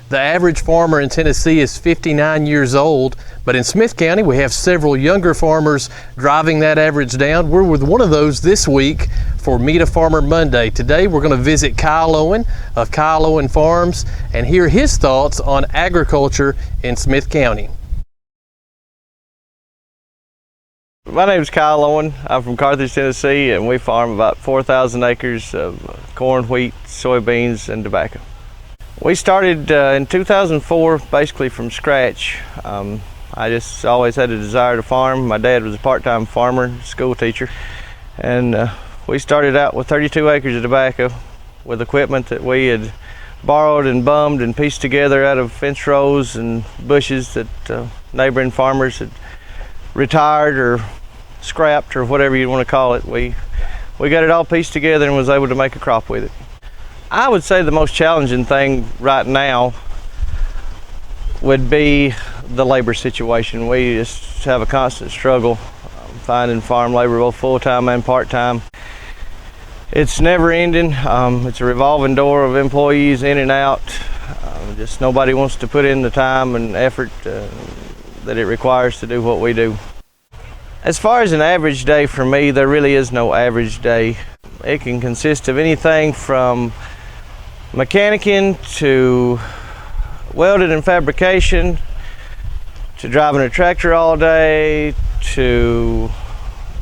The average farmer in Tennessee is 59 years old, but in Smith County we have several younger farmers driving that average down. We're with one of those this week for Meet a Farmer Monday. Today we're going to visit Kyle Owen of Kyle Owen Farms and hear his thoughts on agriculture in Smith County. My name is Kyle Owen. I'm from Carthage, Tennessee, and we farm about 4,000 acres of corn, wheat, soybeans, and tobacco. We started in 2004 basically from scratch. I just always had a desire to farm. My dad was a part-time farmer, school teacher, and we started out with 32 acres of tobacco with equipment that we had borrowed and bummed and pieced together out of fence rows and bushes that neighboring farmers had retired or scrapped or whatever you want to call it. We got it all pieced together and was able to make a crop with it. I would say the most challenging thing right now would be the labor situation. We just have a constant struggle finding farm labor, both full-time and part-time. It's never ending. It's a revolving door of employees in and out. Just nobody wants to put in the time and effort that it requires to do what we do. As far as an average day for me, there really is no average day. It can consist of anything from mechanicking to welding and fabrication, to driving a tractor all day, to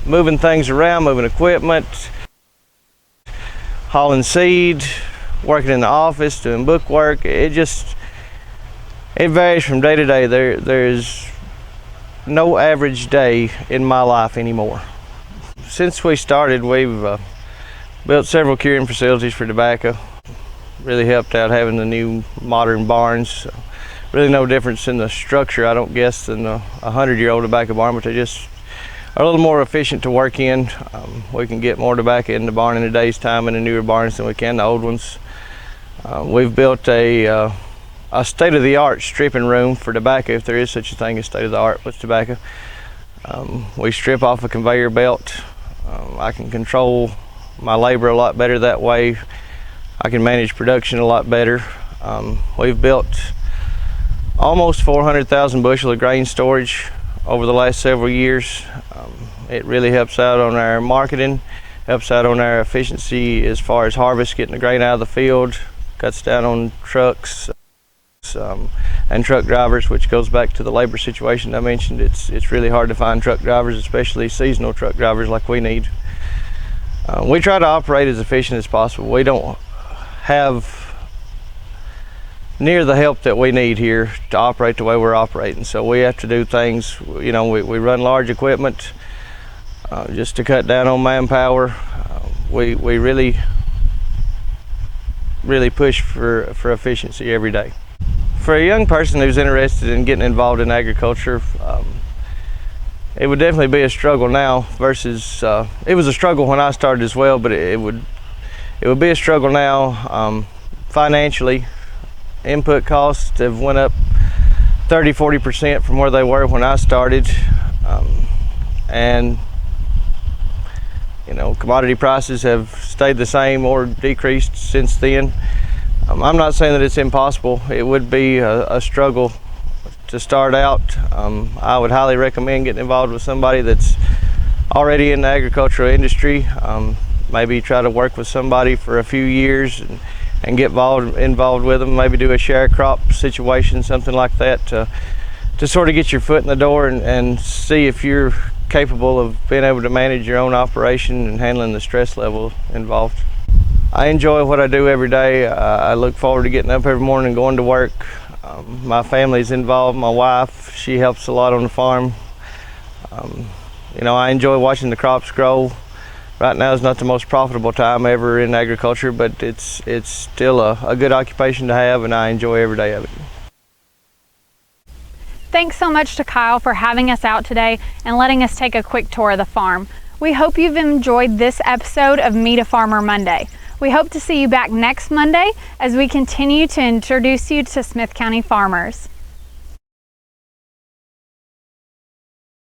moving things around, moving equipment, hauling seed, working in the office, doing book work. It varies from day to day. There's no average day in my life anymore. Since we started, we've built several curing facilities for tobacco. Really helped out having the new modern barns. Really no difference in the structure, I don't guess, than a 100-year-old tobacco barn, but they just are a little more efficient to work in. We can get more tobacco in the barn in a day's time in the newer barns than we can the old ones. We've built a state-of-the-art stripping room for tobacco, if there is such a thing as state-of-the-art with tobacco. We strip off a conveyor belt. I can control my labor a lot better that way. I can manage production a lot better. We've built almost 400,000 bushel of grain storage over the last several years. It really helps out on our marketing, helps out on our efficiency as far as harvest, getting the grain out of the field, cuts down on trucks and truck drivers, which goes back to the labor situation I mentioned. It's really hard to find truck drivers, especially seasonal truck drivers like we need. We try to operate as efficient as possible. We don't have near the help that we need here to operate the way we're operating, so we have to do things, we run large equipment just to cut down on manpower. We really push for efficiency every day. For a young person who's interested in getting involved in agriculture, it would definitely be a struggle now versus it was a struggle when I started as well, but it would be a struggle now. Financially, input costs have went up 30-40% from where they were when I started, and commodity prices have stayed the same or decreased since then. I'm not saying that it's impossible. It would be a struggle to start out. I would highly recommend getting involved with somebody that's already in the agricultural industry. Maybe try to work with somebody for a few years and get involved with them. Maybe do a share crop situation, something like that, to sort of get your foot in the door and see if you're capable of being able to manage your own operation and handling the stress level involved. I enjoy what I do every day. I look forward to getting up every morning and going to work. My family's involved. My wife, she helps a lot on the farm. I enjoy watching the crops grow. Right now is not the most profitable time ever in agriculture, but it's still a good occupation to have, and I enjoy every day of it. Thanks so much to Kyle for having us out today and letting us take a quick tour of the farm. We hope you've enjoyed this episode of Meet a Farmer Monday. We hope to see you back next Monday as we continue to introduce you to Smith County farmers.